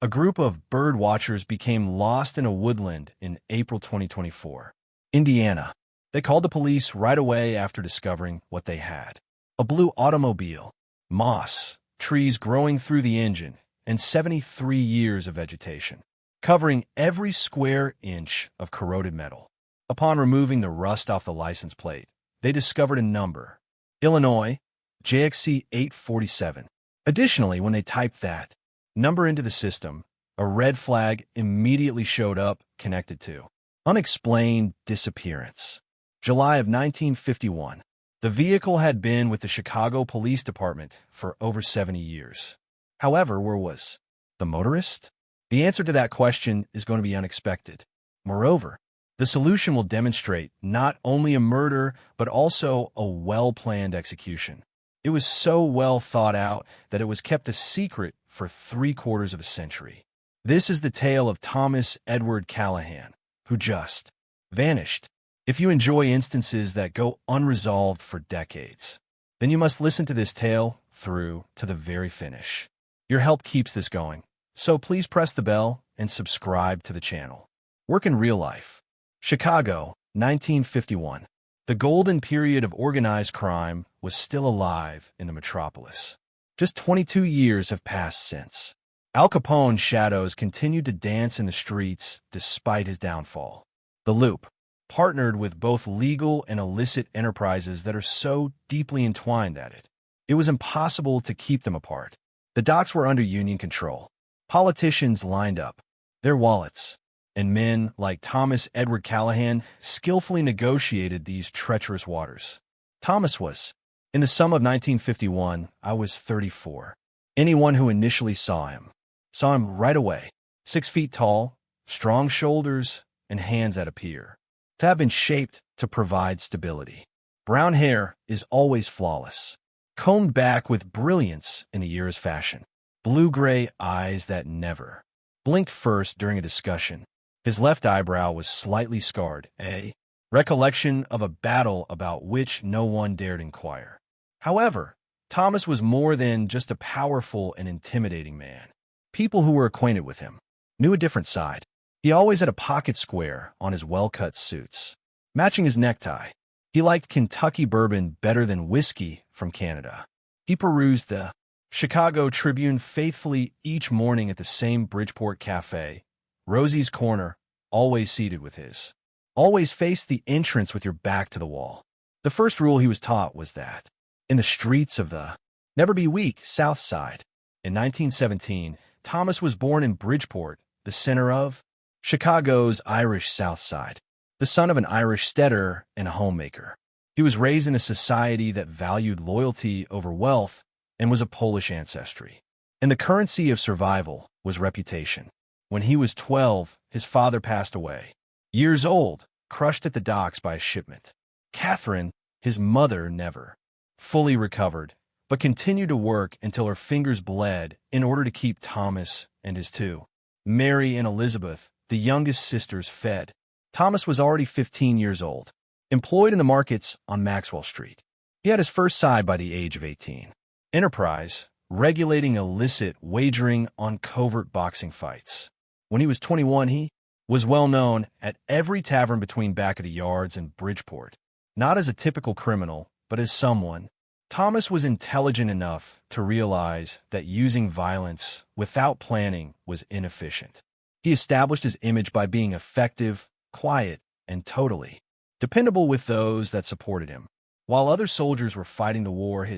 A group of bird watchers became lost in a woodland in April 2024. Indiana. They called the police right away after discovering what they had. A blue automobile, moss, trees growing through the engine, and 73 years of vegetation, covering every square inch of corroded metal. Upon removing the rust off the license plate, they discovered a number, Illinois, JXC 847. Additionally, when they typed that number into the system, a red flag immediately showed up connected to unexplained disappearance. July of 1951. The vehicle had been with the Chicago Police Department for over 70 years. However, where was the motorist? The answer to that question is going to be unexpected. Moreover, the solution will demonstrate not only a murder, but also a well-planned execution. It was so well thought out that it was kept a secret for 3/4 of a century. This is the tale of Thomas Edward Callahan, who just vanished. If you enjoy instances that go unresolved for decades, then you must listen to this tale through to the very finish. Your help keeps this going, so please press the bell and subscribe to the channel. Work in real life. Chicago, 1951. The golden period of organized crime was still alive in the metropolis. Just 22 years have passed since. Al Capone's shadows continued to dance in the streets despite his downfall. The Loop partnered with both legal and illicit enterprises that are so deeply entwined that it was impossible to keep them apart. The docks were under union control. Politicians lined up their wallets, and men like Thomas Edward Callahan skillfully negotiated these treacherous waters. Thomas was, in the summer of 1951, I was 34. Anyone who initially saw him right away. 6 feet tall, strong shoulders, and hands that appear to have been shaped to provide stability. Brown hair is always flawless, combed back with brilliance in the era's fashion. Blue-gray eyes that never blinked first during a discussion. His left eyebrow was slightly scarred, a recollection of a battle about which no one dared inquire. However, Thomas was more than just a powerful and intimidating man. People who were acquainted with him knew a different side. He always had a pocket square on his well-cut suits, matching his necktie. He liked Kentucky bourbon better than whiskey from Canada. He perused the Chicago Tribune faithfully each morning at the same Bridgeport cafe, Rosie's Corner, always seated with his. Always face the entrance with your back to the wall. The first rule he was taught was that, in the streets of the never be weak South Side. In 1917, Thomas was born in Bridgeport, the center of Chicago's Irish South Side, the son of an Irish steader and a homemaker. He was raised in a society that valued loyalty over wealth and was of Polish ancestry. And the currency of survival was reputation. When he was 12, his father passed away. Years old, crushed at the docks by a shipment. Catherine, his mother, never fully recovered, but continued to work until her fingers bled in order to keep Thomas and his two, Mary and Elizabeth, the youngest sisters, fed. Thomas was already 15 years old, employed in the markets on Maxwell Street. He had his first side by the age of 18. Enterprise, regulating illicit wagering on covert boxing fights. When he was 21, he was well known at every tavern between Back of the Yards and Bridgeport. Not as a typical criminal, but as someone. Thomas was intelligent enough to realize that using violence without planning was inefficient. He established his image by being effective, quiet, and totally dependable with those that supported him. While other soldiers were fighting the war,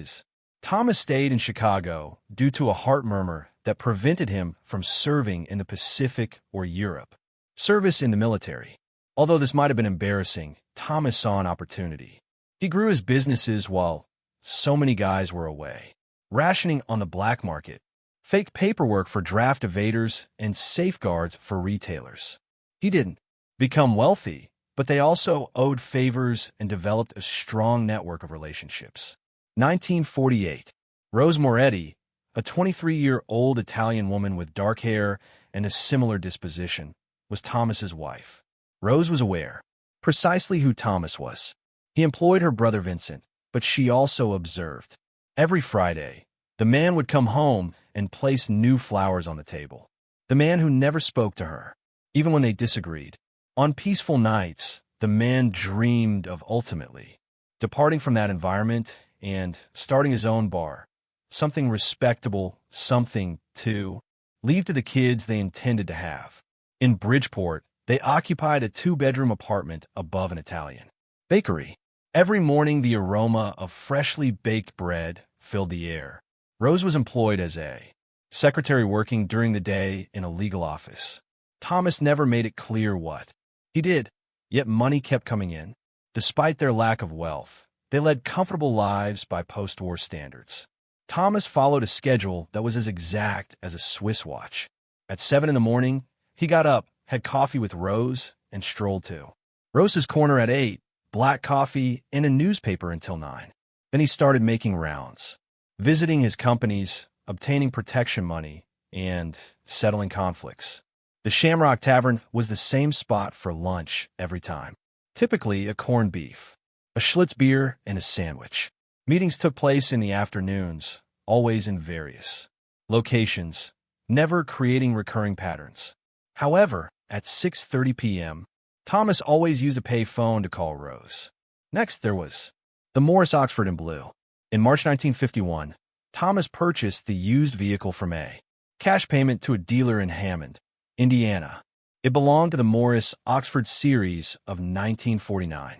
Thomas stayed in Chicago due to a heart murmur that prevented him from serving in the Pacific or Europe. Service in the military. Although this might have been embarrassing, Thomas saw an opportunity. He grew his businesses while so many guys were away. Rationing on the black market, fake paperwork for draft evaders, and safeguards for retailers. He didn't become wealthy, but they also owed favors and developed a strong network of relationships. 1948. Rose Moretti, a 23-year-old Italian woman with dark hair and a similar disposition, was Thomas's wife. Rose was aware precisely who Thomas was. He employed her brother Vincent, but she also observed. Every Friday, the man would come home and place new flowers on the table. The man who never spoke to her, even when they disagreed. On peaceful nights, the man dreamed of ultimately departing from that environment and starting his own bar. Something respectable, something to leave to the kids they intended to have. In Bridgeport, they occupied a two-bedroom apartment above an Italian bakery. Every morning, the aroma of freshly baked bread filled the air. Rose was employed as a secretary working during the day in a legal office. Thomas never made it clear what he did, yet money kept coming in. Despite their lack of wealth, they led comfortable lives by post-war standards. Thomas followed a schedule that was as exact as a Swiss watch. At 7 in the morning, he got up, had coffee with Rose, and strolled to Rose's corner at 8, black coffee and a newspaper until 9. Then he started making rounds, visiting his companies, obtaining protection money, and settling conflicts. The Shamrock Tavern was the same spot for lunch every time. Typically a corned beef, a Schlitz beer, and a sandwich. Meetings took place in the afternoons, always in various locations, never creating recurring patterns. However, at 6:30 p.m., Thomas always used a pay phone to call Rose. Next, there was the Morris Oxford in blue. In March 1951, Thomas purchased the used vehicle from a cash payment to a dealer in Hammond, Indiana. It belonged to the Morris Oxford series of 1949.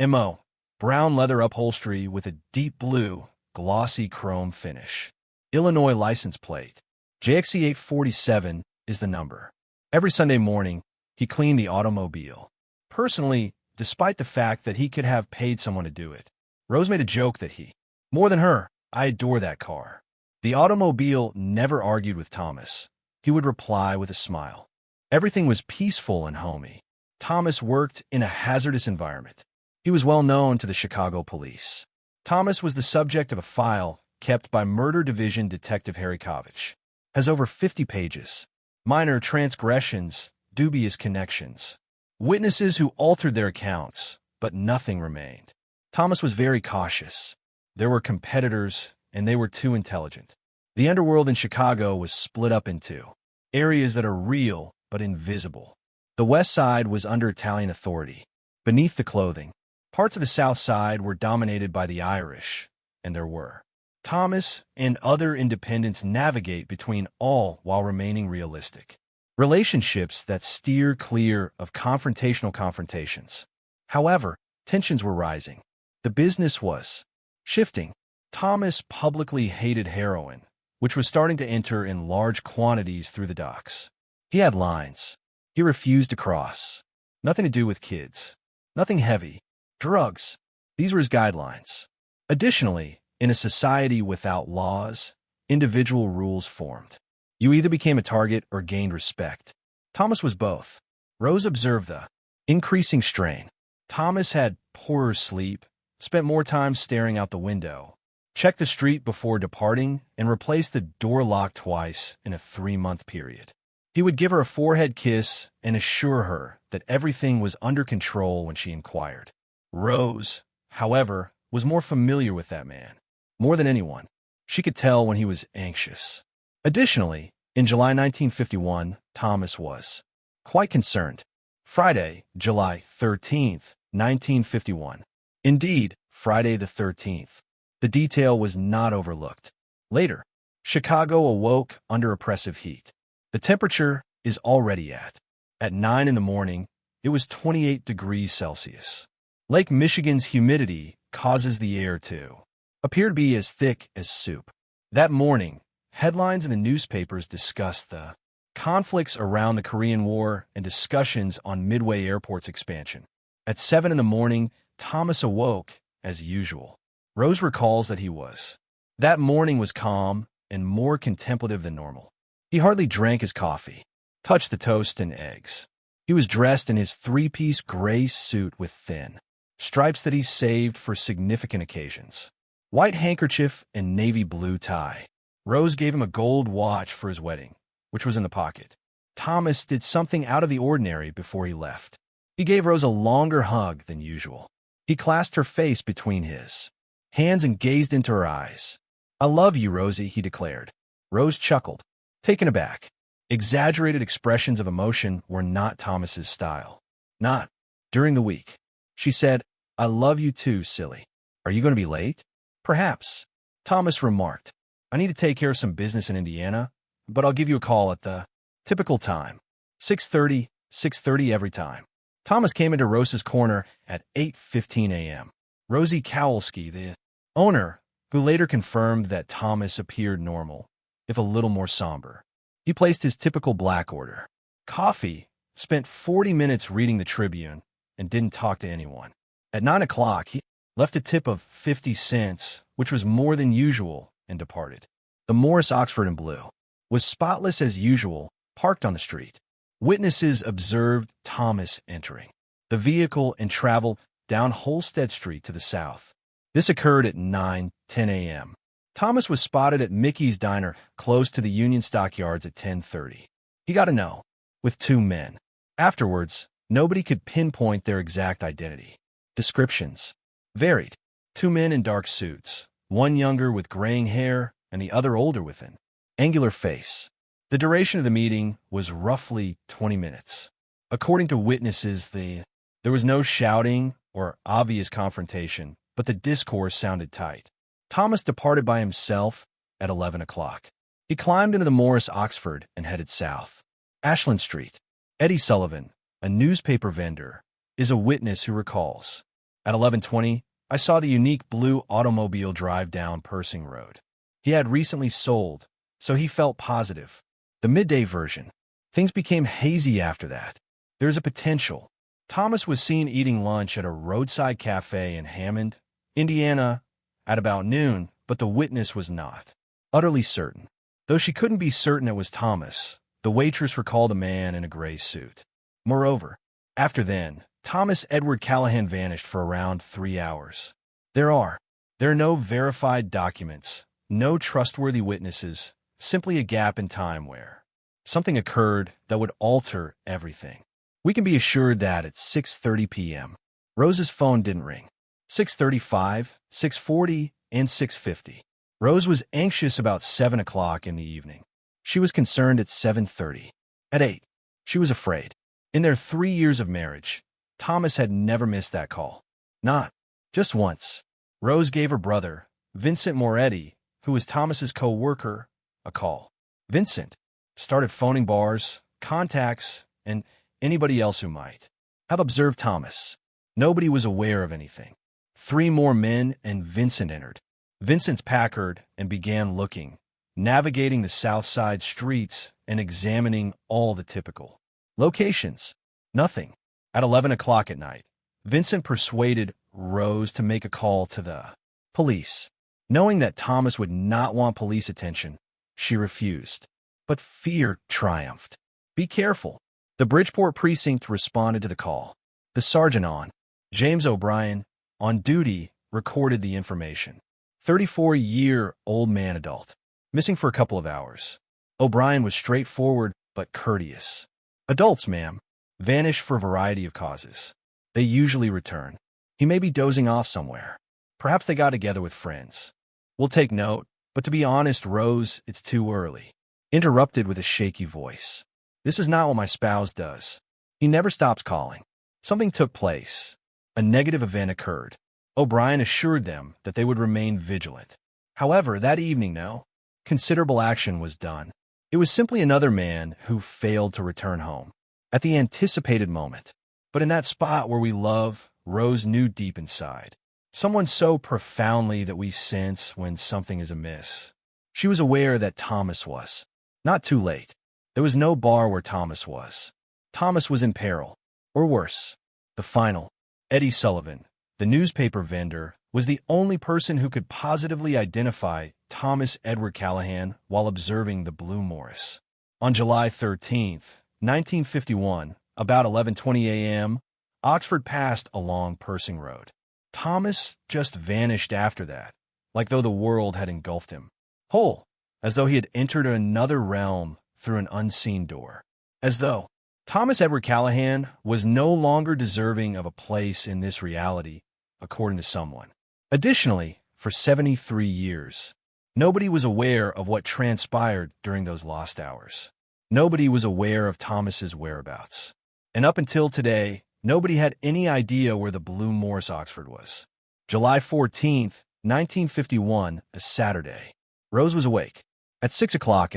MO, brown leather upholstery with a deep blue, glossy chrome finish. Illinois license plate. JXE 847 is the number. Every Sunday morning, he cleaned the automobile. Personally, despite the fact that he could have paid someone to do it, Rose made a joke that more than her, I adore that car. The automobile never argued with Thomas. He would reply with a smile. Everything was peaceful and homey. Thomas worked in a hazardous environment. He was well known to the Chicago police. Thomas was the subject of a file kept by Murder Division Detective Harry Kovich. Has over 50 pages. Minor transgressions, dubious connections. Witnesses who altered their accounts, but nothing remained. Thomas was very cautious. There were competitors, and they were too intelligent. The underworld in Chicago was split up into areas that are real but invisible. The West Side was under Italian authority. Beneath the clothing, parts of the South Side were dominated by the Irish, and there were. Thomas and other independents navigate between all while remaining realistic. Relationships that steer clear of confrontational confrontations. However, tensions were rising. The business was shifting. Thomas publicly hated heroin, which was starting to enter in large quantities through the docks. He had lines. He refused to cross. Nothing to do with kids. Nothing heavy. Drugs. These were his guidelines. Additionally, in a society without laws, individual rules formed. You either became a target or gained respect. Thomas was both. Rose observed the increasing strain. Thomas had poorer sleep, spent more time staring out the window, checked the street before departing, and replaced the door lock twice in a 3-month period. He would give her a forehead kiss and assure her that everything was under control when she inquired. Rose, however, was more familiar with that man. More than anyone, she could tell when he was anxious. Additionally, in July 1951, Thomas was quite concerned. Friday, July 13th, 1951. Indeed, Friday the 13th. The detail was not overlooked. Later, Chicago awoke under oppressive heat. The temperature is already at 9 in the morning, it was 28 degrees Celsius. Lake Michigan's humidity causes the air to appear to be as thick as soup. That morning, headlines in the newspapers discussed the conflicts around the Korean War and discussions on Midway Airport's expansion. At 7 in the morning, Thomas awoke, as usual. Rose recalls that that morning was calm and more contemplative than normal. He hardly drank his coffee, touched the toast and eggs. He was dressed in his 3-piece gray suit with thin stripes that he saved for significant occasions. White handkerchief and navy blue tie. Rose gave him a gold watch for his wedding, which was in the pocket. Thomas did something out of the ordinary before he left. He gave Rose a longer hug than usual. He clasped her face between his hands and gazed into her eyes. "I love you, Rosie," he declared. Rose chuckled, taken aback. Exaggerated expressions of emotion were not Thomas's style. Not during the week. She said, "I love you too, silly. Are you going to be late?" "Perhaps," Thomas remarked. "I need to take care of some business in Indiana, but I'll give you a call at the typical time. 6:30, 6:30 every time." Thomas came into Rose's corner at 8:15 a.m. Rosie Kowalski, the owner, who later confirmed that Thomas appeared normal, if a little more somber. He placed his typical black order. Coffee, spent 40 minutes reading the Tribune, and didn't talk to anyone. At 9 o'clock, he left a tip of 50 cents, which was more than usual, and departed. The Morris Oxford in blue was spotless as usual, parked on the street. Witnesses observed Thomas entering the vehicle and travel down Holstead Street to the south. This occurred at 9:10 a.m. Thomas was spotted at Mickey's Diner close to the Union Stockyards at 10:30. He got a no, with two men. Afterwards, nobody could pinpoint their exact identity. Descriptions varied. Two men in dark suits, one younger with graying hair and the other older with an angular face. The duration of the meeting was roughly 20 minutes. According to witnesses, there was no shouting or obvious confrontation, but the discourse sounded tight. Thomas departed by himself at 11 o'clock. He climbed into the Morris Oxford and headed south. Ashland Street. Eddie Sullivan, a newspaper vendor, is a witness who recalls, "At 11:20, I saw the unique blue automobile drive down Persing Road. He had recently sold, so he felt positive." The midday version. Things became hazy after that. There's a potential. Thomas was seen eating lunch at a roadside cafe in Hammond, Indiana, at about noon, but the witness was not utterly certain. Though she couldn't be certain it was Thomas, the waitress recalled a man in a gray suit. Moreover, after then, Thomas Edward Callahan vanished for around 3 hours. There are no verified documents, no trustworthy witnesses, simply a gap in time where something occurred that would alter everything. We can be assured that at 6:30 p.m., Rose's phone didn't ring. 6:35, 6:40, and 6:50. Rose was anxious about 7 o'clock in the evening. She was concerned at 7:30. At 8, she was afraid. In their 3 years of marriage, Thomas had never missed that call. Not just once. Rose gave her brother, Vincent Moretti, who was Thomas's co-worker, a call. Vincent started phoning bars, contacts, and anybody else who might have observed Thomas. Nobody was aware of anything. 3 more men and Vincent entered Vincent's Packard and began looking, navigating the South Side streets and examining all the typical locations. Nothing. At 11 o'clock at night, Vincent persuaded Rose to make a call to the police. Knowing that Thomas would not want police attention, she refused. But fear triumphed. "Be careful." The Bridgeport precinct responded to the call. The sergeant James O'Brien, on duty, recorded the information. 34-year-old man adult. Missing for a couple of hours. O'Brien was straightforward but courteous. "Adults, ma'am, vanish for a variety of causes. They usually return. He may be dozing off somewhere. Perhaps they got together with friends. We'll take note, but to be honest, Rose, it's too early." Interrupted with a shaky voice. "This is not what my spouse does. He never stops calling." Something took place. A negative event occurred. O'Brien assured them that they would remain vigilant. However, that evening, no considerable action was done. It was simply another man who failed to return home at the anticipated moment. But in that spot where we love, Rose knew deep inside. Someone so profoundly that we sense when something is amiss. She was aware that Thomas was not too late. There was no bar where Thomas was. Thomas was in peril. Or worse. The final. Eddie Sullivan, the newspaper vendor, was the only person who could positively identify Thomas Edward Callahan while observing the Blue Morris. On July 13th, 1951, about 11:20 a.m., Oxford passed along Persing Road. Thomas just vanished after that, like though the world had engulfed him whole, as though he had entered another realm through an unseen door. As though Thomas Edward Callahan was no longer deserving of a place in this reality, according to someone. Additionally, for 73 years, nobody was aware of what transpired during those lost hours. Nobody was aware of Thomas's whereabouts. And up until today, nobody had any idea where the blue Morris Oxford was. July 14th, 1951, a Saturday. Rose was awake. At 6 o'clock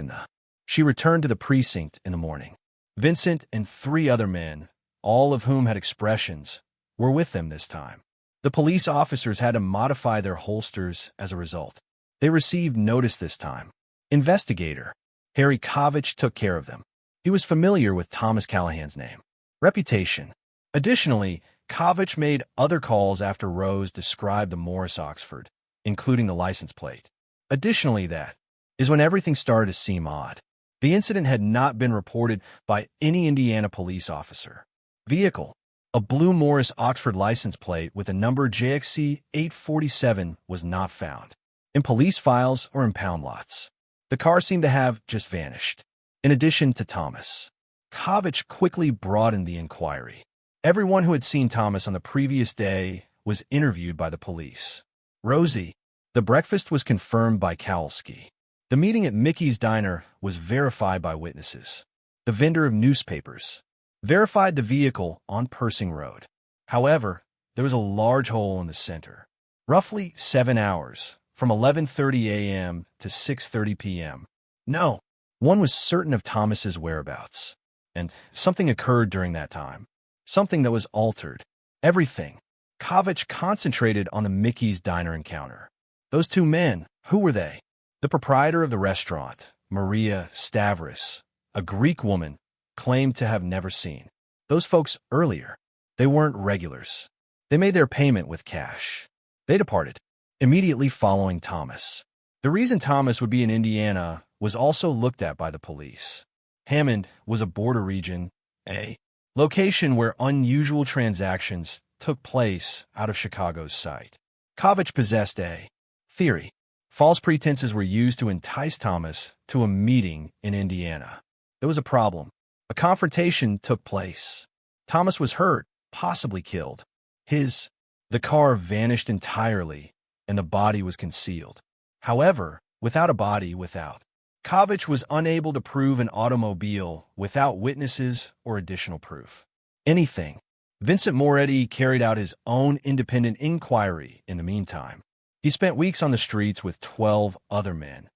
she returned to the precinct in the morning. Vincent and 3 other men, all of whom had expressions, were with them this time. The police officers had to modify their holsters as a result. They received notice this time. Investigator Harry Kovich took care of them. He was familiar with Thomas Callahan's name. Reputation. Additionally, Kovich made other calls after Rose described the Morris Oxford, including the license plate. Additionally, that is when everything started to seem odd. The incident had not been reported by any Indiana police officer. Vehicle. A blue Morris Oxford license plate with a number JXC 847 was not found in police files or impound lots. The car seemed to have just vanished. In addition to Thomas, Kovich quickly broadened the inquiry. Everyone who had seen Thomas on the previous day was interviewed by the police. Rosie. The breakfast was confirmed by Kowalski. The meeting at Mickey's Diner was verified by witnesses. The vendor of newspapers verified the vehicle on Persing Road. However, there was a large hole in the center. Roughly 7 hours, from 11:30 a.m. to 6:30 p.m. No one was certain of Thomas's whereabouts. And something occurred during that time. Something that was altered. Everything. Kovich concentrated on the Mickey's Diner encounter. Those 2 men, who were they? The proprietor of the restaurant, Maria Stavris, a Greek woman, claimed to have never seen those folks earlier. They weren't regulars. They made their payment with cash. They departed immediately following Thomas. The reason Thomas would be in Indiana was also looked at by the police. Hammond was a border region, a location where unusual transactions took place out of Chicago's sight. Kovich possessed a theory. False pretenses were used to entice Thomas to a meeting in Indiana. There was a problem. A confrontation took place. Thomas was hurt, possibly killed. The car vanished entirely, and the body was concealed. However, without a body, Kovich was unable to prove an automobile without witnesses or additional proof. Anything. Vincent Moretti carried out his own independent inquiry in the meantime. He spent weeks on the streets with 12 other men,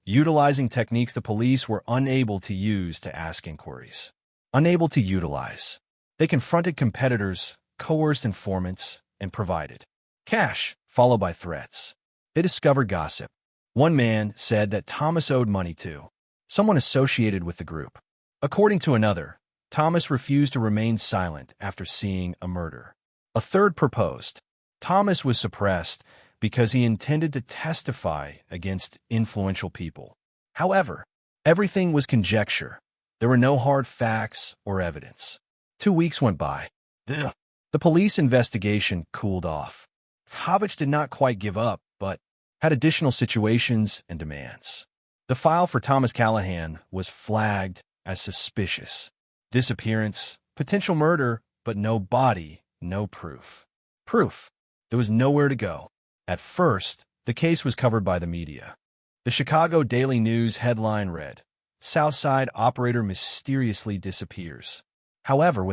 utilizing techniques the police were unable to use to ask inquiries. Unable to utilize. They confronted competitors, coerced informants, and provided cash, followed by threats. They discovered gossip. One man said that Thomas owed money to someone associated with the group. According to another, Thomas refused to remain silent after seeing a murder. A third proposed Thomas was suppressed because he intended to testify against influential people. However, everything was conjecture. There were no hard facts or evidence. 2 weeks went by. The police investigation cooled off. Kovich did not quite give up, but had additional situations and demands. The file for Thomas Callahan was flagged as suspicious. Disappearance, potential murder, but no body, no proof. There was nowhere to go. At first, the case was covered by the media. The Chicago Daily News headline read, "Southside operator mysteriously disappears." However,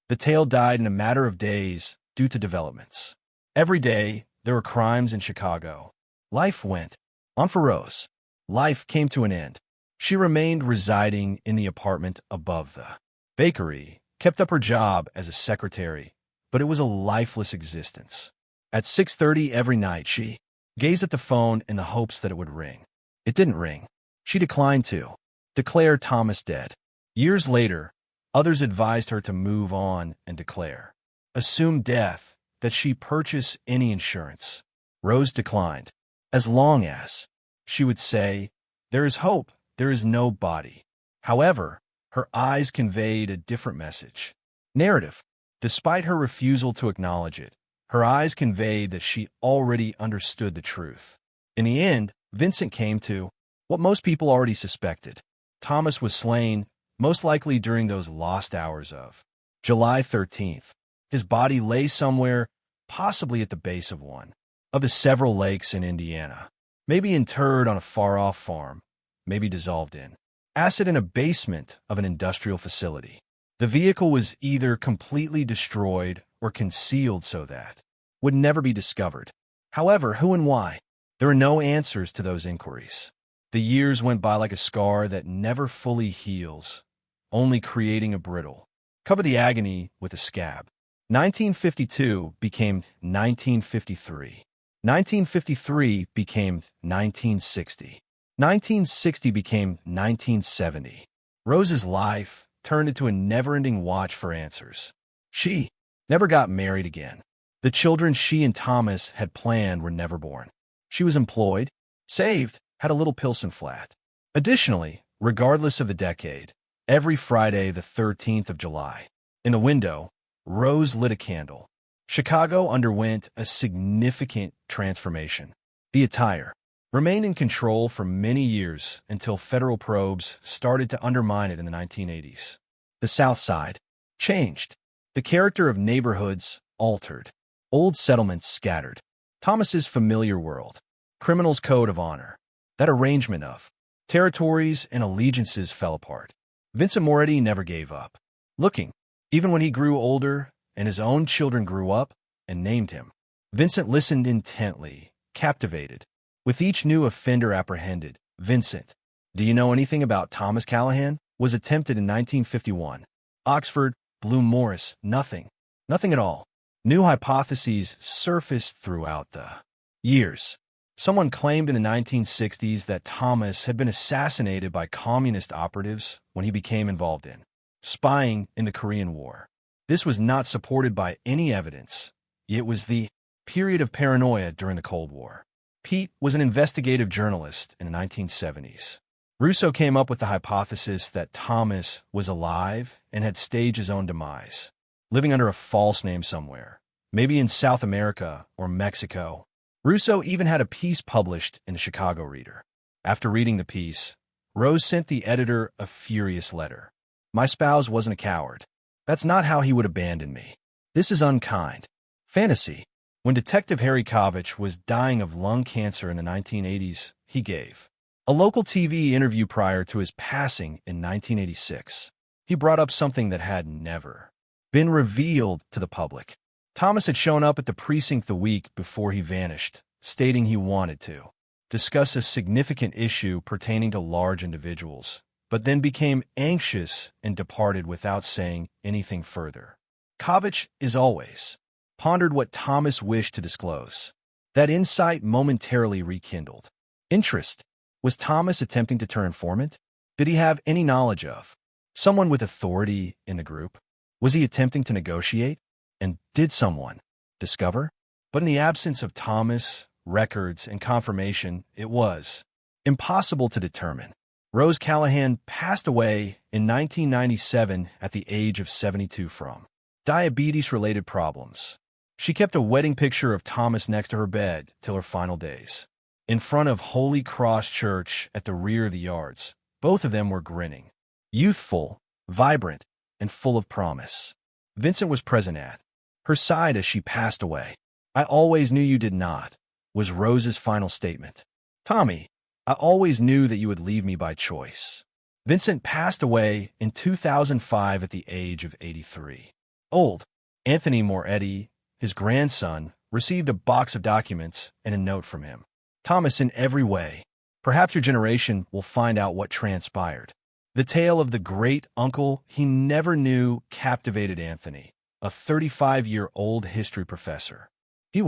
the tale died in a matter of days due to developments. Every day, there were crimes in Chicago. Life went on for Rose. Life came to an end. She remained residing in the apartment above the bakery, kept up her job as a secretary, but it was a lifeless existence. At 6:30 every night, she gazed at the phone in the hopes that it would ring. It didn't ring. She declined to declare Thomas dead. Years later, others advised her to move on and declare assumed death, that she purchase any insurance. Rose declined. As long as she would say, "There is hope, there is no body." However, her eyes conveyed a different message. Narrative. Despite her refusal to acknowledge it, her eyes conveyed that she already understood the truth. In the end, Vincent came to what most people already suspected. Thomas was slain, most likely during those lost hours of July 13th. His body lay somewhere, possibly at the base of one of the several lakes in Indiana, maybe interred on a far-off farm, maybe dissolved in Acid in a basement of an industrial facility. The vehicle was either completely destroyed or concealed so that would never be discovered. However, who and why? There are no answers to those inquiries. The years went by like a scar that never fully heals, only creating a brittle. Cover the agony with a scab. 1952 became 1953. 1953 became 1960. 1960 became 1970. Rose's life turned into a never-ending watch for answers. She never got married again. The children she and Thomas had planned were never born. She was employed, saved, had a little Pilsen flat. Additionally, regardless of the decade, every Friday the 13th of July, in the window, Rose lit a candle. Chicago underwent a significant transformation. The attire remained in control for many years until federal probes started to undermine it in the 1980s. The South Side changed. The character of neighborhoods altered. Old settlements scattered. Thomas's familiar world. Criminals' code of honor. That arrangement of territories and allegiances fell apart. Vincent Moretti never gave up. Looking, even when he grew older and his own children grew up and named him. Vincent listened intently, captivated. With each new offender apprehended, Vincent, do you know anything about Thomas Callahan? Was attempted in 1951. Oxford, Bloom Morris, nothing. Nothing at all. New hypotheses surfaced throughout the years. Someone claimed in the 1960s that Thomas had been assassinated by communist operatives when he became involved in spying in the Korean War. This was not supported by any evidence. It was the period of paranoia during the Cold War. Pete was an investigative journalist in the 1970s. Russo came up with the hypothesis that Thomas was alive and had staged his own demise, living under a false name somewhere, maybe in South America or Mexico. Russo even had a piece published in the Chicago Reader. After reading the piece, Rose sent the editor a furious letter. My spouse wasn't a coward. That's not how he would abandon me. This is unkind. Fantasy. When Detective Harry Kovach was dying of lung cancer in the 1980s, he gave a local TV interview prior to his passing in 1986. He brought up something that had never been revealed to the public. Thomas had shown up at the precinct the week before he vanished, stating he wanted to discuss a significant issue pertaining to large individuals, but then became anxious and departed without saying anything further. Kovach, as always, pondered what Thomas wished to disclose. That insight momentarily rekindled interest. Was Thomas attempting to turn informant? Did he have any knowledge of someone with authority in the group? Was he attempting to negotiate? And did someone discover? But in the absence of Thomas, records, and confirmation, it was impossible to determine. Rose Callahan passed away in 1997 at the age of 72 from diabetes-related problems. She kept a wedding picture of Thomas next to her bed till her final days. In front of Holy Cross Church at the rear of the yards, both of them were grinning, youthful, vibrant, and full of promise. Vincent was present at her side as she passed away. I always knew you did not, was Rose's final statement. Tommy, I always knew that you would leave me by choice. Vincent passed away in 2005 at the age of 83. Old Anthony Moretti, his grandson, received a box of documents and a note from him. Thomas, in every way, perhaps your generation will find out what transpired. The tale of the great uncle he never knew captivated Anthony, a 35-year-old history professor. He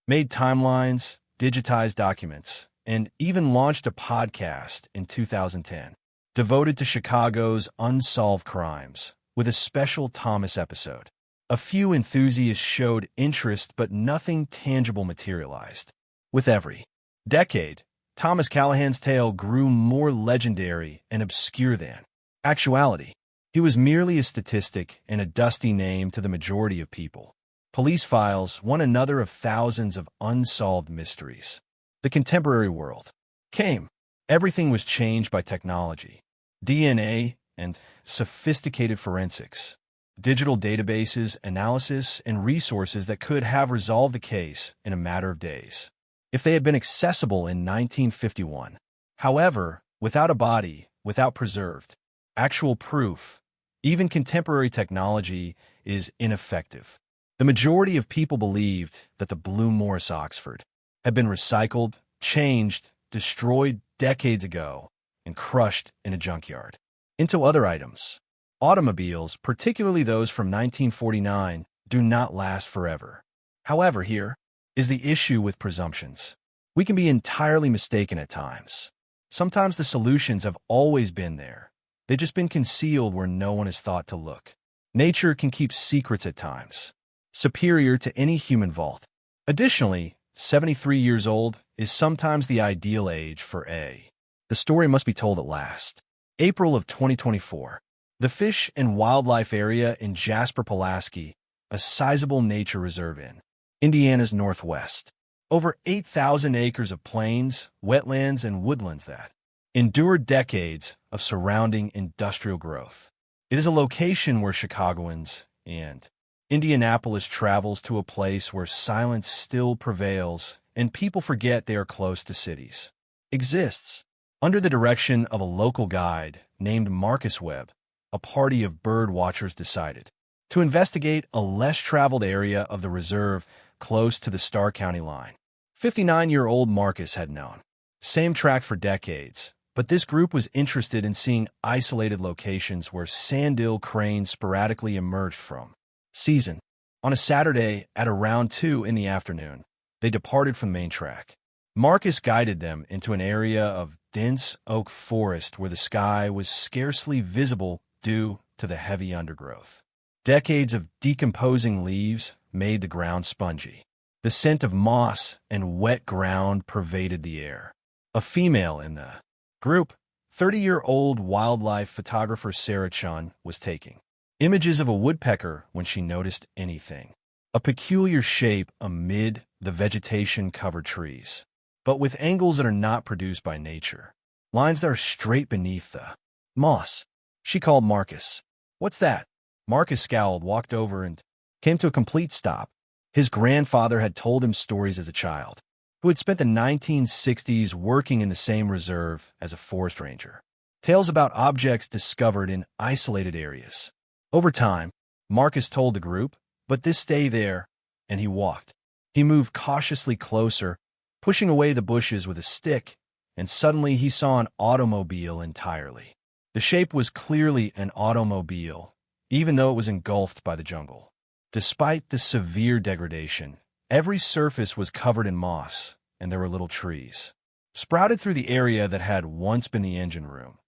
made timelines, digitized documents, and even launched a podcast in 2010, devoted to Chicago's unsolved crimes, with a special Thomas episode. A few enthusiasts showed interest, but nothing tangible materialized. With every decade, Thomas Callahan's tale grew more legendary and obscure than actuality. He was merely a statistic and a dusty name to the majority of people. Police files, one another of thousands of unsolved mysteries. The contemporary world came. Everything was changed by technology, DNA, and sophisticated forensics, digital databases, analysis, and resources that could have resolved the case in a matter of days if they had been accessible in 1951. However, without a body, without preserved actual proof, even contemporary technology is ineffective. The majority of people believed that the Blue Morris Oxford had been recycled, changed, destroyed decades ago, and crushed in a junkyard into other items. Automobiles, particularly those from 1949, do not last forever. However, here is the issue with presumptions. We can be entirely mistaken at times. Sometimes the solutions have always been there. They've just been concealed where no one has thought to look. Nature can keep secrets at times, superior to any human vault. Additionally, 73 years old is sometimes the ideal age for a. The story must be told at last. April of 2024. The Fish and Wildlife Area in Jasper, Pulaski, a sizable nature reserve in Indiana's northwest. Over 8,000 acres of plains, wetlands, and woodlands that endured decades of surrounding industrial growth. It is a location where Chicagoans and Indianapolis travels to a place where silence still prevails and people forget they are close to cities. Exists. Under the direction of a local guide named Marcus Webb, a party of bird watchers decided to investigate a less-traveled area of the reserve close to the Starr County line. 59-year-old Marcus had known same track for decades, but this group was interested in seeing isolated locations where sandhill cranes sporadically emerged from. Season. On a Saturday at around 2 in the afternoon, they departed from the main track. Marcus guided them into an area of dense oak forest where the sky was scarcely visible due to the heavy undergrowth. Decades of decomposing leaves made the ground spongy. The scent of moss and wet ground pervaded the air. A female in the group, 30-year-old wildlife photographer Sarah Chun, was taking images of a woodpecker when she noticed anything. A peculiar shape amid the vegetation-covered trees, but with angles that are not produced by nature. Lines that are straight beneath the moss. She called Marcus. "What's that?" Marcus scowled, walked over, and came to a complete stop. His grandfather had told him stories as a child, who had spent the 1960s working in the same reserve as a forest ranger. Tales about objects discovered in isolated areas. Over time, Marcus told the group, "But this stay there," and he walked. He moved cautiously closer, pushing away the bushes with a stick, and suddenly he saw an automobile entirely. The shape was clearly an automobile, even though it was engulfed by the jungle. Despite the severe degradation, every surface was covered in moss, and there were little trees sprouted through the area that had once been the engine room.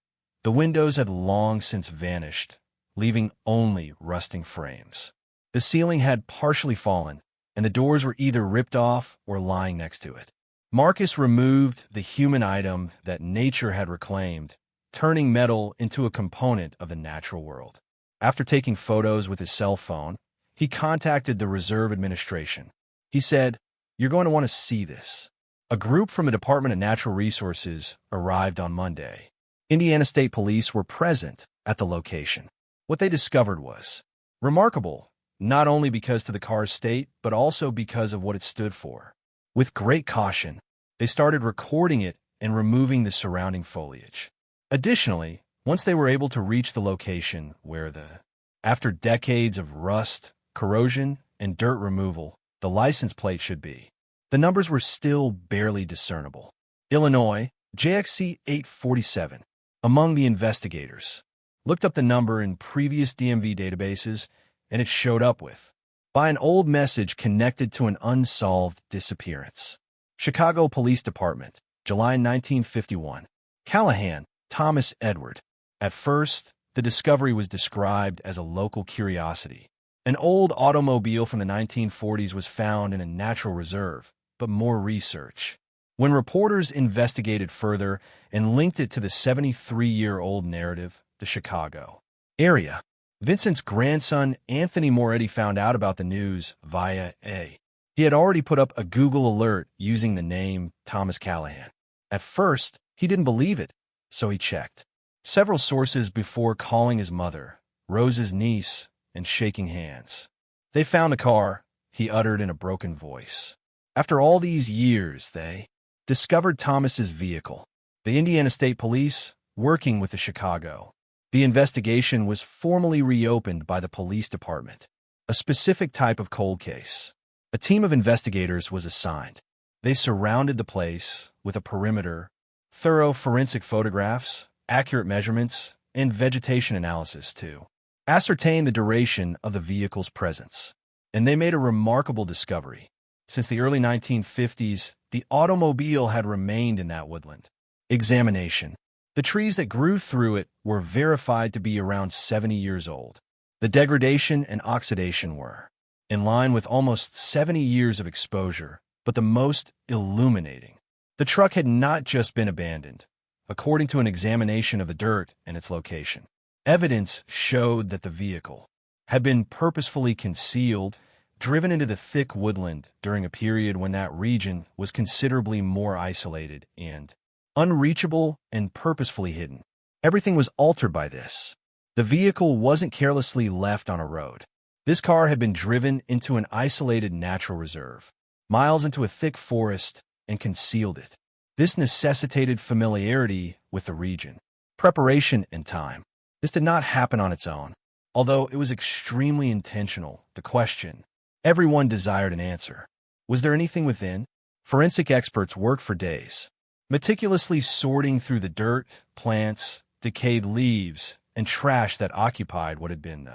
The windows had long since vanished, leaving only rusting frames. The ceiling had partially fallen, and the doors were either ripped off or lying next to it. Marcus removed the human item that nature had reclaimed, turning metal into a component of the natural world. After taking photos with his cell phone, he contacted the reserve administration. He said, "You're going to want to see this." A group from the Department of Natural Resources arrived on Monday. Indiana State Police were present at the location. What they discovered was remarkable, not only because to the car's state, but also because of what it stood for. With great caution, they started recording it and removing the surrounding foliage. Additionally, once they were able to reach the location where after decades of rust, corrosion, and dirt removal, the license plate should be, the numbers were still barely discernible. Illinois, JXC 847. Among the investigators, looked up the number in previous DMV databases, and it showed up with, by an old message connected to an unsolved disappearance. Chicago Police Department, July 1951. Callahan, Thomas Edward. At first, the discovery was described as a local curiosity. An old automobile from the 1940s was found in a natural reserve, but more research. When reporters investigated further and linked it to the 73-year-old narrative, the Chicago area, Vincent's grandson Anthony Moretti found out about the news via he had already put up a Google alert using the name Thomas Callahan. At first, he didn't believe it, so he checked several sources before calling his mother, Rose's niece, and shaking hands. "They found the car," he uttered in a broken voice. After all these years, they discovered Thomas's vehicle. The Indiana State Police working with the Chicago. The investigation was formally reopened by the police department. A specific type of cold case. A team of investigators was assigned. They surrounded the place with a perimeter, thorough forensic photographs, accurate measurements, and vegetation analysis to ascertain the duration of the vehicle's presence. And they made a remarkable discovery. Since the early 1950s, the automobile had remained in that woodland. Examination. The trees that grew through it were verified to be around 70 years old. The degradation and oxidation were in line with almost 70 years of exposure, but the most illuminating. The truck had not just been abandoned. According to an examination of the dirt and its location, evidence showed that the vehicle had been purposefully concealed, driven into the thick woodland during a period when that region was considerably more isolated and unreachable and purposefully hidden. Everything was altered by this. The vehicle wasn't carelessly left on a road. This car had been driven into an isolated natural reserve, miles into a thick forest, and concealed it. This necessitated familiarity with the region, preparation, and time. This did not happen on its own. Although it was extremely intentional, the question everyone desired an answer. Was there anything within? Forensic experts worked for days, meticulously sorting through the dirt, plants, decayed leaves, and trash that occupied what had been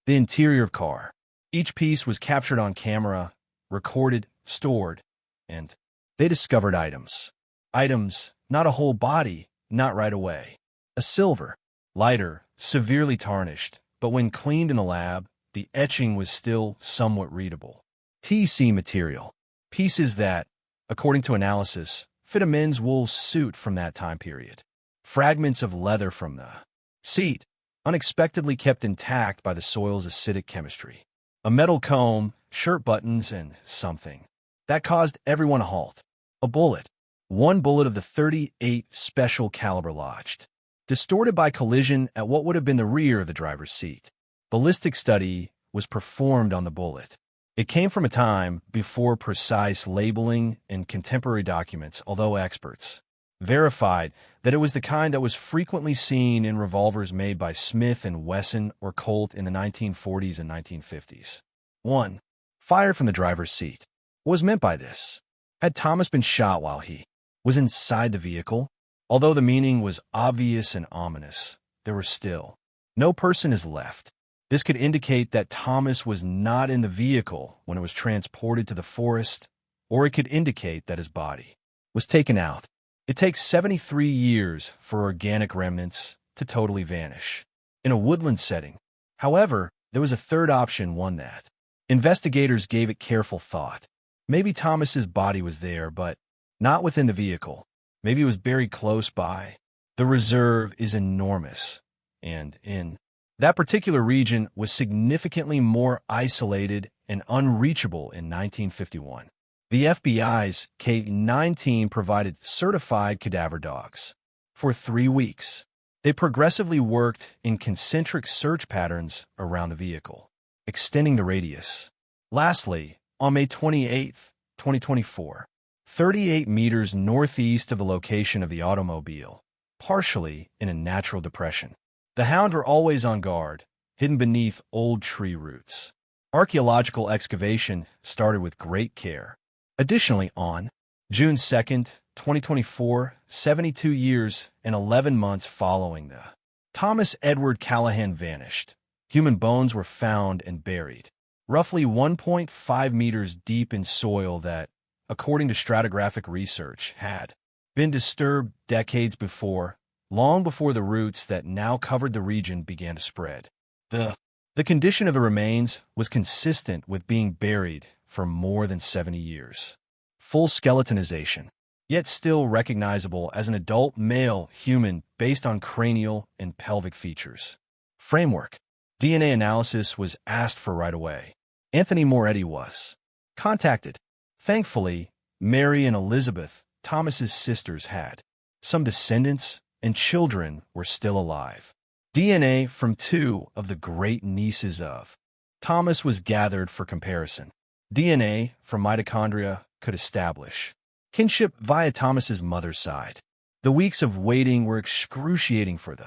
the interior of the car. Each piece was captured on camera, recorded, stored, and they discovered items. Items, not a whole body, not right away. A silver, lighter, severely tarnished, but when cleaned in the lab, the etching was still somewhat readable. TC material, pieces that, according to analysis, fit a men's wool suit from that time period. Fragments of leather from the seat, unexpectedly kept intact by the soil's acidic chemistry. A metal comb, shirt buttons, and something that caused everyone to halt. A bullet. One bullet of the .38 special caliber lodged, distorted by collision at what would have been the rear of the driver's seat. Ballistic study was performed on the bullet. It came from a time before precise labeling and contemporary documents, although experts verified that it was the kind that was frequently seen in revolvers made by Smith & Wesson or Colt in the 1940s and 1950s. 1. Fired from the driver's seat. What was meant by this? Had Thomas been shot while he was inside the vehicle? Although the meaning was obvious and ominous, there were still no person is left. This could indicate that Thomas was not in the vehicle when it was transported to the forest, or it could indicate that his body was taken out. It takes 73 years for organic remnants to totally vanish in a woodland setting. However, there was a third option, one that investigators gave it careful thought. Maybe Thomas's body was there, but not within the vehicle. Maybe it was buried close by. The reserve is enormous, and in that particular region was significantly more isolated and unreachable in 1951. The FBI's K-9 team provided certified cadaver dogs. For 3 weeks, they progressively worked in concentric search patterns around the vehicle, extending the radius. Lastly, on May 28, 2024, 38 meters northeast of the location of the automobile, partially in a natural depression. The hound were always on guard, hidden beneath old tree roots. Archaeological excavation started with great care. Additionally, on June 2, 2024, 72 years and 11 months following the Thomas Edward Callahan vanished, human bones were found and buried, roughly 1.5 meters deep in soil that, according to stratigraphic research, had been disturbed decades before, long before the roots that now covered the region began to spread. The condition of the remains was consistent with being buried for more than 70 years. Full skeletonization, yet still recognizable as an adult male human based on cranial and pelvic features. Framework. DNA analysis was asked for right away. Anthony Moretti was contacted. Thankfully, Mary and Elizabeth, Thomas's sisters, had some descendants, and children were still alive. DNA from 2 of the great nieces of Thomas was gathered for comparison. DNA from mitochondria could establish kinship via Thomas's mother's side. The weeks of waiting were excruciating for the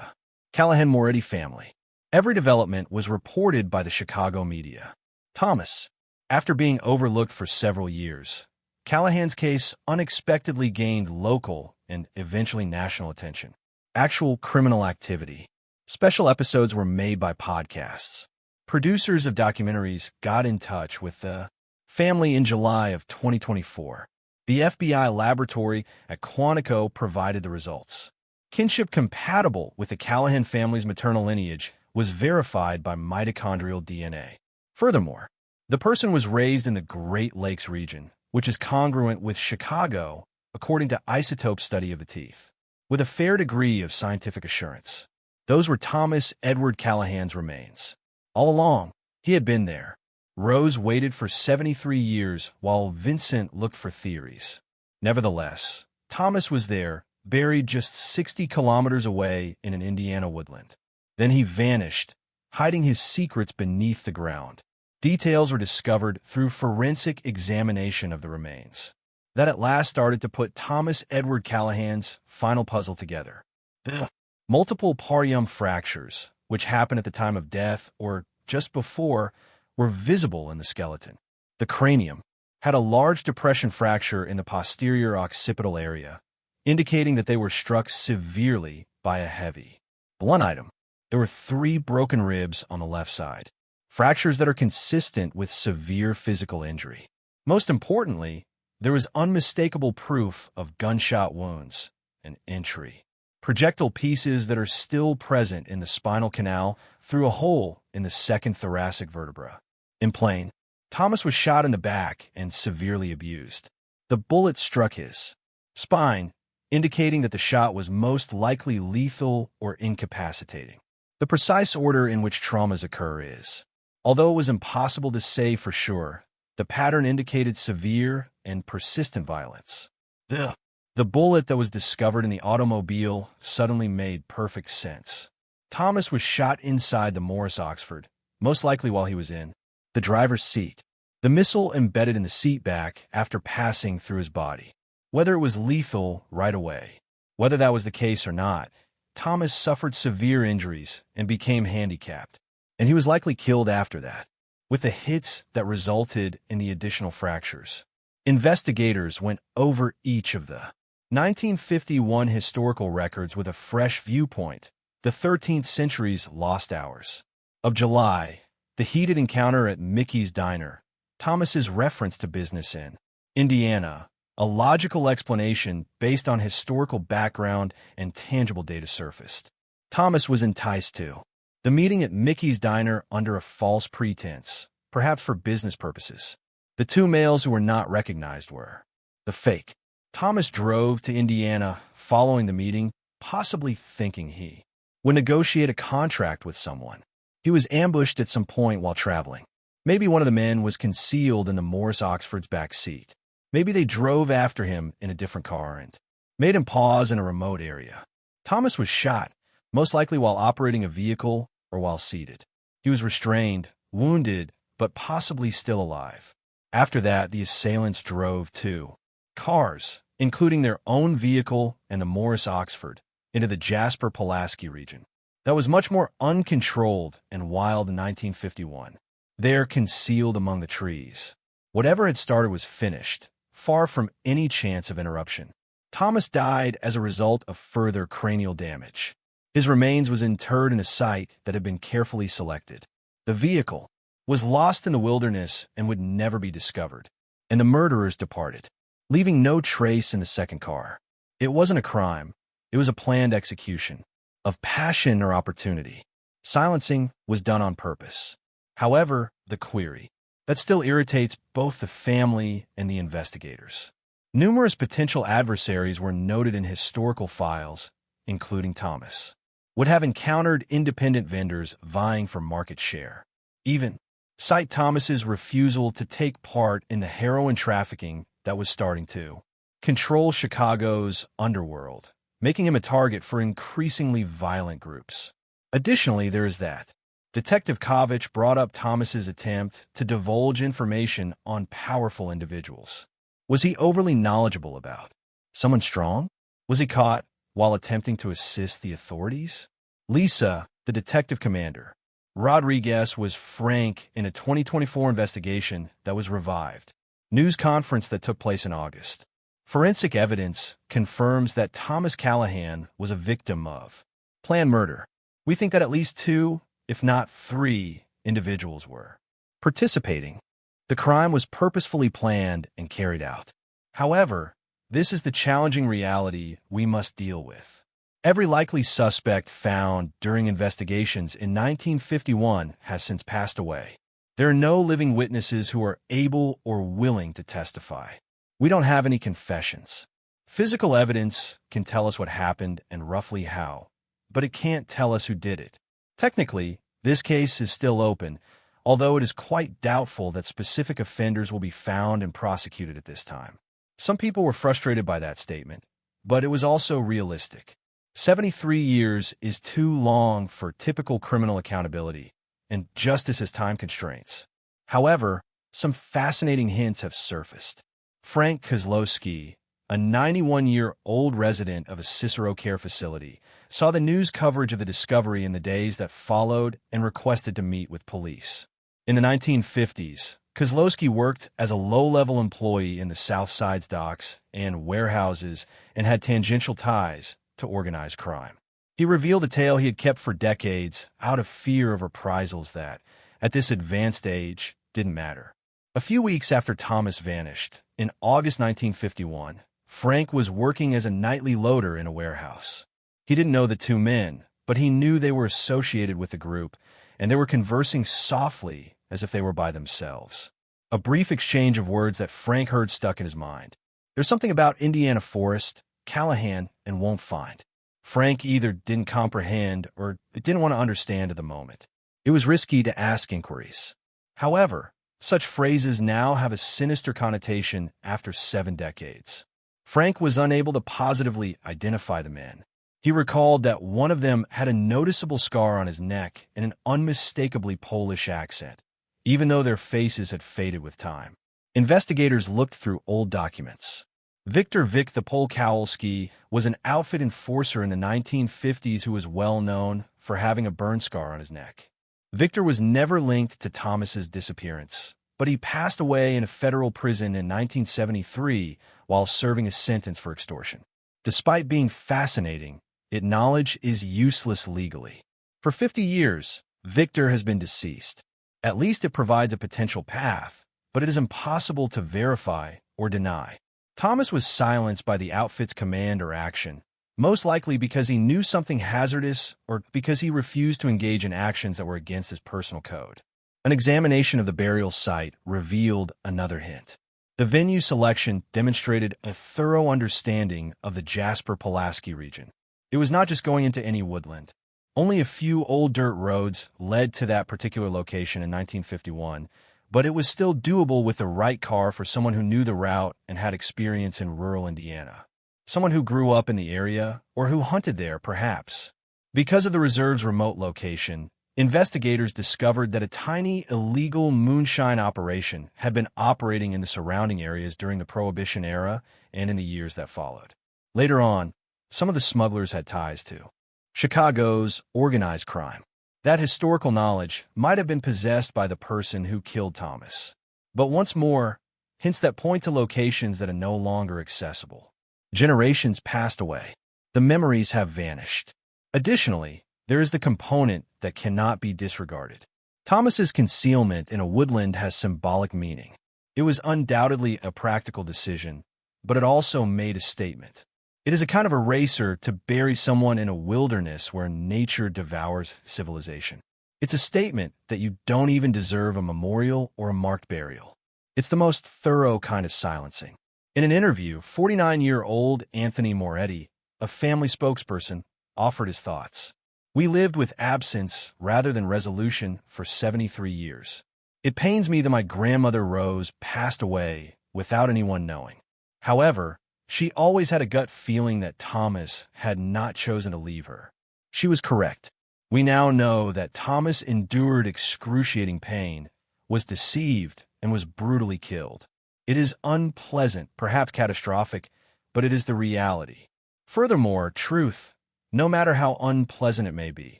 Callahan-Moretti family. Every development was reported by the Chicago media. Thomas, after being overlooked for several years, Callahan's case unexpectedly gained local and eventually national attention. Actual criminal activity. Special episodes were made by podcasts. Producers of documentaries got in touch with the family in July of 2024. The FBI laboratory at Quantico provided the results. Kinship compatible with the Callahan family's maternal lineage was verified by mitochondrial DNA. Furthermore, the person was raised in the Great Lakes region, which is congruent with Chicago, according to isotope study of the teeth. With a fair degree of scientific assurance, those were Thomas Edward Callahan's remains. All along, he had been there. Rose waited for 73 years while Vincent looked for theories. Nevertheless, Thomas was there, buried just 60 kilometers away in an Indiana woodland. Then he vanished, hiding his secrets beneath the ground. Details were discovered through forensic examination of the remains. That at last started to put Thomas Edward Callahan's final puzzle together. The multiple palmum fractures, which happened at the time of death or just before, were visible in the skeleton. The cranium had a large depression fracture in the posterior occipital area, indicating that they were struck severely by a heavy blunt item. There were 3 broken ribs on the left side, fractures that are consistent with severe physical injury. Most importantly, there was unmistakable proof of gunshot wounds and entry. Projectile pieces that are still present in the spinal canal through a hole in the second thoracic vertebra. In plain, Thomas was shot in the back and severely abused. The bullet struck his spine, indicating that the shot was most likely lethal or incapacitating. The precise order in which traumas occur is, although it was impossible to say for sure, the pattern indicated severe and persistent violence. The bullet that was discovered in the automobile suddenly made perfect sense. Thomas was shot inside the Morris Oxford, most likely while he was in the driver's seat. The missile embedded in the seat back after passing through his body. Whether it was lethal right away, whether that was the case or not, Thomas suffered severe injuries and became handicapped, and he was likely killed after that, with the hits that resulted in the additional fractures. Investigators went over each of the 1951 historical records with a fresh viewpoint, the 13th century's lost hours. Of July, the heated encounter at Mickey's Diner, Thomas's reference to business in Indiana, a logical explanation based on historical background and tangible data surfaced. Thomas was enticed to the meeting at Mickey's Diner under a false pretense, perhaps for business purposes. The 2 males who were not recognized were the fake. Thomas drove to Indiana following the meeting, possibly thinking he would negotiate a contract with someone. He was ambushed at some point while traveling. Maybe one of the men was concealed in the Morris Oxford's back seat. Maybe they drove after him in a different car and made him pause in a remote area. Thomas was shot, most likely while operating a vehicle or while seated. He was restrained, wounded, but possibly still alive. After that, the assailants drove 2 cars, including their own vehicle and the Morris Oxford, into the Jasper-Pulaski region. That was much more uncontrolled and wild in 1951. There, concealed among the trees. Whatever had started was finished, far from any chance of interruption. Thomas died as a result of further cranial damage. His remains was interred in a site that had been carefully selected. The vehicle was lost in the wilderness and would never be discovered, and the murderers departed, leaving no trace in the second car. It wasn't a crime. It was a planned execution of passion or opportunity. Silencing was done on purpose. However, the query that still irritates both the family and the investigators. Numerous potential adversaries were noted in historical files, including Thomas, would have encountered independent vendors vying for market share. Even cite Thomas's refusal to take part in the heroin trafficking that was starting to control Chicago's underworld, making him a target for increasingly violent groups. Additionally, there is that Detective Kovich brought up Thomas's attempt to divulge information on powerful individuals. Was he overly knowledgeable about someone strong? Was he caught while attempting to assist the authorities? Lisa, the detective commander. Rodriguez was frank in a 2024 investigation that was revived. News conference that took place in August. Forensic evidence confirms that Thomas Callahan was a victim of planned murder. We think that at least 2, if not 3, individuals were participating. The crime was purposefully planned and carried out. However, this is the challenging reality we must deal with. Every likely suspect found during investigations in 1951 has since passed away. There are no living witnesses who are able or willing to testify. We don't have any confessions. Physical evidence can tell us what happened and roughly how, but it can't tell us who did it. Technically, this case is still open, although it is quite doubtful that specific offenders will be found and prosecuted at this time. Some people were frustrated by that statement, but it was also realistic. 73 years is too long for typical criminal accountability, and justice has time constraints. However, some fascinating hints have surfaced. Frank Kozlowski, a 91-year-old resident of a Cicero care facility, saw the news coverage of the discovery in the days that followed and requested to meet with police. In the 1950s, Kozlowski worked as a low-level employee in the South Side's docks and warehouses and had tangential ties to organized crime. He revealed a tale he had kept for decades out of fear of reprisals that, at this advanced age, didn't matter. A few weeks after Thomas vanished, in August 1951, Frank was working as a nightly loader in a warehouse. He didn't know the 2 men, but he knew they were associated with the group, and they were conversing softly as if they were by themselves. A brief exchange of words that Frank heard stuck in his mind. There's something about Indiana forest, Callahan, and won't find. Frank either didn't comprehend or didn't want to understand at the moment. It was risky to ask inquiries. However, such phrases now have a sinister connotation after 7 decades. Frank was unable to positively identify the men. He recalled that one of them had a noticeable scar on his neck and an unmistakably Polish accent, even though their faces had faded with time. Investigators looked through old documents. Victor Vic the Polkowalski was an outfit enforcer in the 1950s who was well known for having a burn scar on his neck. Victor was never linked to Thomas's disappearance, but he passed away in a federal prison in 1973 while serving a sentence for extortion. Despite being fascinating, knowledge is useless legally. For 50 years, Victor has been deceased. At least it provides a potential path, but it is impossible to verify or deny. Thomas was silenced by the outfit's command or action, most likely because he knew something hazardous or because he refused to engage in actions that were against his personal code. An examination of the burial site revealed another hint. The venue selection demonstrated a thorough understanding of the Jasper-Pulaski region. It was not just going into any woodland. Only a few old dirt roads led to that particular location in 1951, but it was still doable with the right car for someone who knew the route and had experience in rural Indiana. Someone who grew up in the area or who hunted there, perhaps. Because of the reserve's remote location, investigators discovered that a tiny illegal moonshine operation had been operating in the surrounding areas during the Prohibition era and in the years that followed. Later on, some of the smugglers had ties to Chicago's organized crime. That historical knowledge might have been possessed by the person who killed Thomas. But once more, hints that point to locations that are no longer accessible. Generations passed away. The memories have vanished. Additionally, there is the component that cannot be disregarded. Thomas's concealment in a woodland has symbolic meaning. It was undoubtedly a practical decision, but it also made a statement. It is a kind of eraser to bury someone in a wilderness where nature devours civilization. It's a statement that you don't even deserve a memorial or a marked burial. It's the most thorough kind of silencing. In an interview, 49-year-old Anthony Moretti, a family spokesperson, offered his thoughts. We lived with absence rather than resolution for 73 years. It pains me that my grandmother Rose passed away without anyone knowing. However, she always had a gut feeling that Thomas had not chosen to leave her. She was correct. We now know that Thomas endured excruciating pain, was deceived, and was brutally killed. It is unpleasant, perhaps catastrophic, but it is the reality. Furthermore, truth, no matter how unpleasant it may be,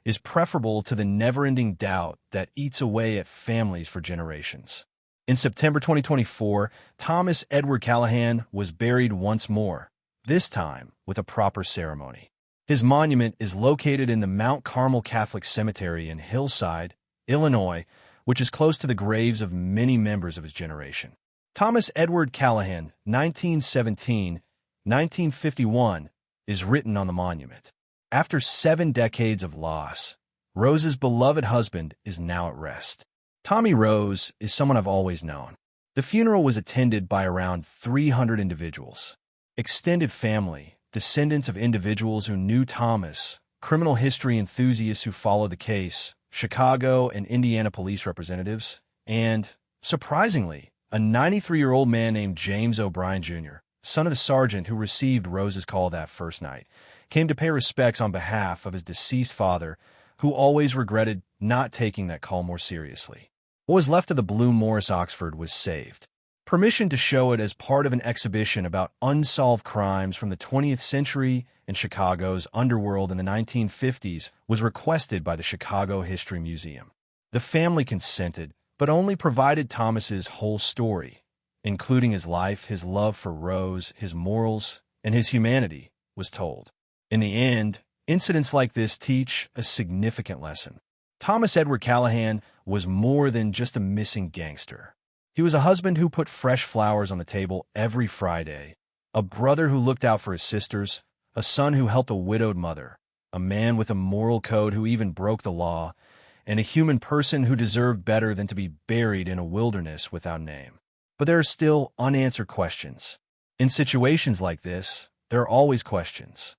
is preferable to the never-ending doubt that eats away at families for generations. In September 2024, Thomas Edward Callahan was buried once more, this time with a proper ceremony. His monument is located in the Mount Carmel Catholic Cemetery in Hillside, Illinois, which is close to the graves of many members of his generation. Thomas Edward Callahan, 1917-1951, is written on the monument. After 7 decades of loss, Rose's beloved husband is now at rest. Tommy Rose is someone I've always known. The funeral was attended by around 300 individuals. Extended family, descendants of individuals who knew Thomas, criminal history enthusiasts who followed the case, Chicago and Indiana police representatives, and, surprisingly, a 93-year-old man named James O'Brien Jr., son of the sergeant who received Rose's call that first night, came to pay respects on behalf of his deceased father, who always regretted not taking that call more seriously. What was left of the Blue Morris Oxford was saved. Permission to show it as part of an exhibition about unsolved crimes from the 20th century and Chicago's Underworld in the 1950s was requested by the Chicago History Museum. The family consented, but only provided Thomas's whole story, including his life, his love for Rose, his morals, and his humanity, was told. In the end, incidents like this teach a significant lesson. Thomas Edward Callahan was more than just a missing gangster. He was a husband who put fresh flowers on the table every Friday, a brother who looked out for his sisters, a son who helped a widowed mother, a man with a moral code who even broke the law, and a human person who deserved better than to be buried in a wilderness without name. But there are still unanswered questions. In situations like this, there are always questions.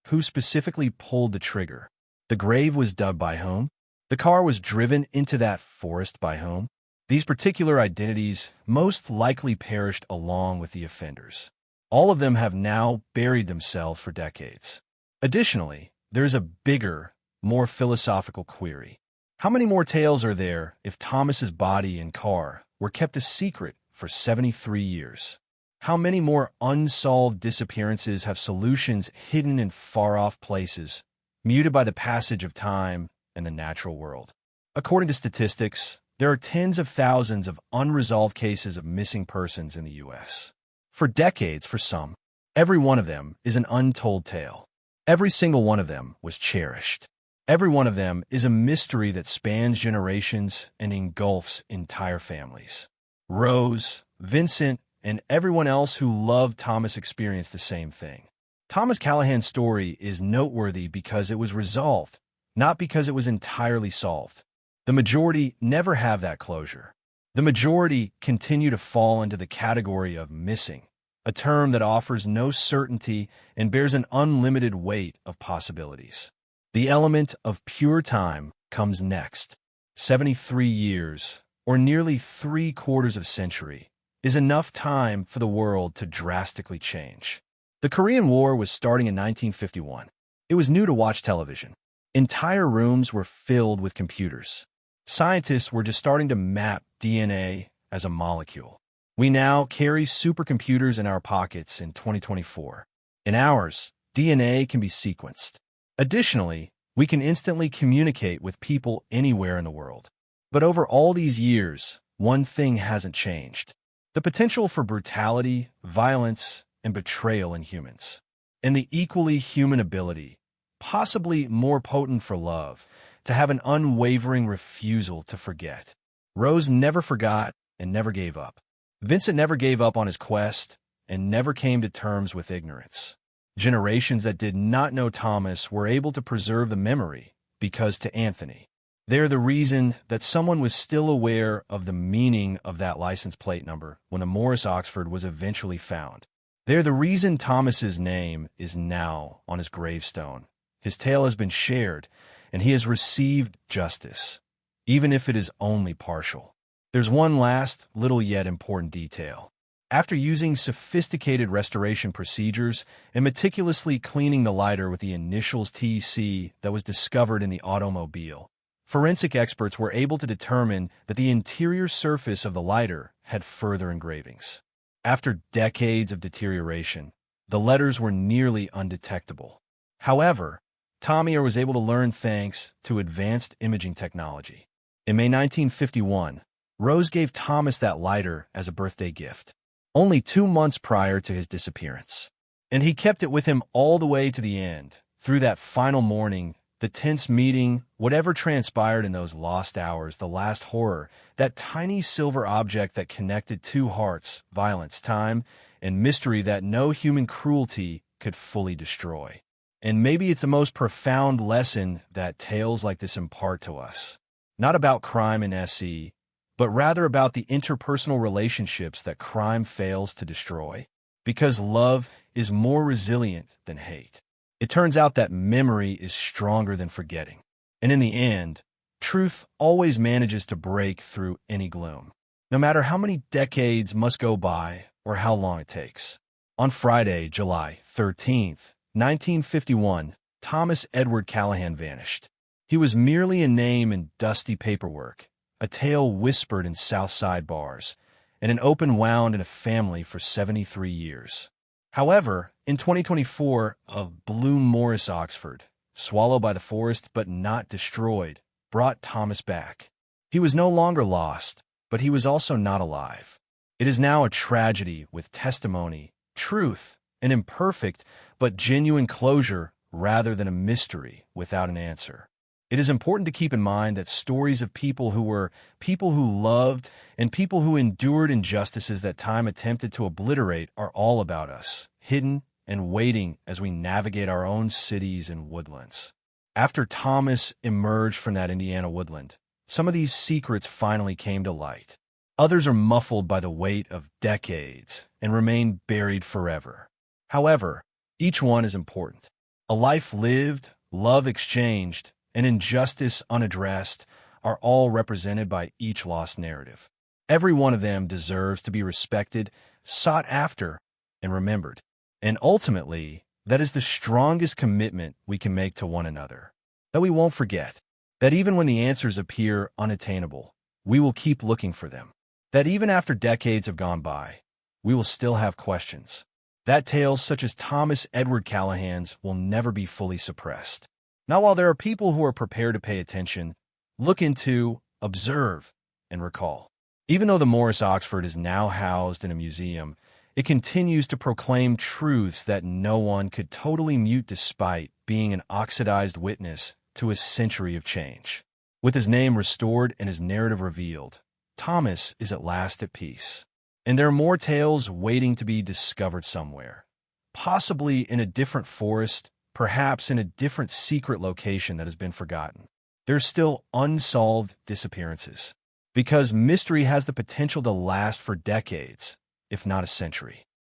Who specifically pulled the trigger? The grave was dug by whom? The car was driven into that forest by whom? These particular identities most likely perished along with the offenders. All of them have now buried themselves for decades. Additionally, there is a bigger, more philosophical query. How many more tales are there if Thomas's body and car were kept a secret for 73 years? How many more unsolved disappearances have solutions hidden in far-off places, muted by the passage of time and the natural world? According to statistics, there are tens of thousands of unresolved cases of missing persons in the U.S. For decades, for some, every one of them is an untold tale. Every single one of them was cherished. Every one of them is a mystery that spans generations and engulfs entire families. Rose, Vincent, and everyone else who loved Thomas experienced the same thing. Thomas Callahan's story is noteworthy because it was resolved, not because it was entirely solved. The majority never have that closure. The majority continue to fall into the category of missing, a term that offers no certainty and bears an unlimited weight of possibilities. The element of pure time comes next. 73 years, or nearly 3/4 of a century, is enough time for the world to drastically change. The Korean War was starting in 1951. It was new to watch television. Entire rooms were filled with computers. Scientists were just starting to map DNA as a molecule. We now carry supercomputers in our pockets in 2024. In ours, DNA can be sequenced. Additionally, we can instantly communicate with people anywhere in the world. But over all these years, one thing hasn't changed: the potential for brutality, violence, and betrayal in humans, and the equally human ability, possibly more potent for love, to have an unwavering refusal to forget. Rose never forgot and never gave up. Vincent never gave up on his quest and never came to terms with ignorance. Generations that did not know Thomas were able to preserve the memory because, to Anthony, they're the reason that someone was still aware of the meaning of that license plate number when the Morris Oxford was eventually found. They're the reason Thomas's name is now on his gravestone. His tale has been shared, and he has received justice, even if it is only partial. There's one last, little yet important detail. After using sophisticated restoration procedures and meticulously cleaning the lighter with the initials TC that was discovered in the automobile, forensic experts were able to determine that the interior surface of the lighter had further engravings. After decades of deterioration, The letters were nearly undetectable. However, Tommy was able to learn thanks to advanced imaging technology. In May 1951, Rose gave Thomas that lighter as a birthday gift, only 2 months prior to his disappearance. And he kept it with him all the way to the end, through that final morning, the tense meeting, whatever transpired in those lost hours, the last horror, that tiny silver object that connected two hearts, violence, time, and mystery that no human cruelty could fully destroy. And maybe it's the most profound lesson that tales like this impart to us. Not about crime and SE, but rather about the interpersonal relationships that crime fails to destroy. Because love is more resilient than hate. It turns out that memory is stronger than forgetting. And in the end, truth always manages to break through any gloom, no matter how many decades must go by or how long it takes. On Friday, July 13th, 1951, Thomas Edward Callahan vanished. He was merely a name in dusty paperwork, a tale whispered in South Side bars, and an open wound in a family for 73 years. However, in 2024, of Blue Morris, Oxford, swallowed by the forest but not destroyed, brought Thomas back. He was no longer lost, but he was also not alive. It is now a tragedy with testimony, truth, an imperfect but genuine closure rather than a mystery without an answer. It is important to keep in mind that stories of people who loved, and people who endured injustices that time attempted to obliterate are all about us, hidden and waiting as we navigate our own cities and woodlands. After Thomas emerged from that Indiana woodland, some of these secrets finally came to light. Others are muffled by the weight of decades and remain buried forever. However, each one is important. A life lived, love exchanged, and injustice unaddressed are all represented by each lost narrative. Every one of them deserves to be respected, sought after, and remembered. And ultimately, that is the strongest commitment we can make to one another. That we won't forget. That even when the answers appear unattainable, we will keep looking for them. That even after decades have gone by, we will still have questions. That tales such as Thomas Edward Callahan's will never be fully suppressed. Now, while there are people who are prepared to pay attention, look into, observe, and recall. Even though the Morris Oxford is now housed in a museum, it continues to proclaim truths that no one could totally mute despite being an oxidized witness to a century of change. With his name restored and his narrative revealed, Thomas is at last at peace. And there are more tales waiting to be discovered somewhere, possibly in a different forest, perhaps in a different secret location that has been forgotten. There's still unsolved disappearances, because mystery has the potential to last for decades, if not a century.